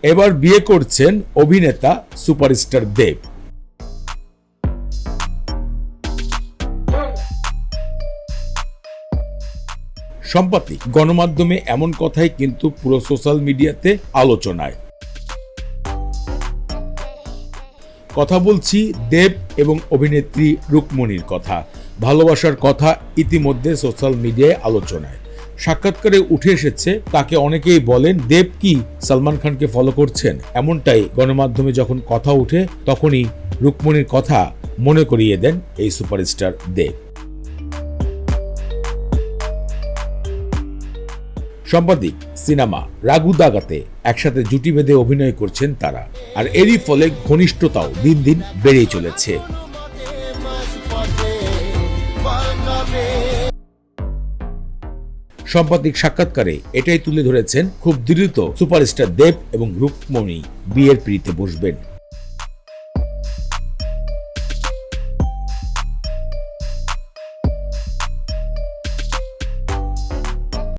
এবার বিয়ে করছেন অভিনেতা সুপারস্টার দেব। সম্প্রতি গণমাধ্যমে এমন কথাই কিন্তু পুরো সোশ্যাল মিডিয়াতে আলোচনায়। কথা বলছি দেব এবং অভিনেত্রী রুকমনির কথা। ভালোবাসার কথা ইতিমধ্যে সোশ্যাল মিডিয়ায় আলোচনায়। সাক্ষাৎকারে উঠে এসেছে তাকে অনেকেই বলেন দেব কি সালমান খানকে ফলো করছেন। এমনটাই গণমাধ্যমে যখন কথা উঠে তখনই রুকমনির কথা মনে করিয়ে দেন এই সুপারস্টার দেব। সাম্প্রতিক সিনেমা রাগু দাগাতে একসাথে জুটি বেঁধে অভিনয় করছেন তারা, আর এরই ফলে ঘনিষ্ঠতাও দিন দিন বেড়েই চলেছে। সাম্প্রতিক সাক্ষাৎকারে এটাই তুলে ধরেছেন খুব দ্রুত সুপারস্টার দেব এবং রুকমনি বিয়ের পিঁড়িতে বসবেন।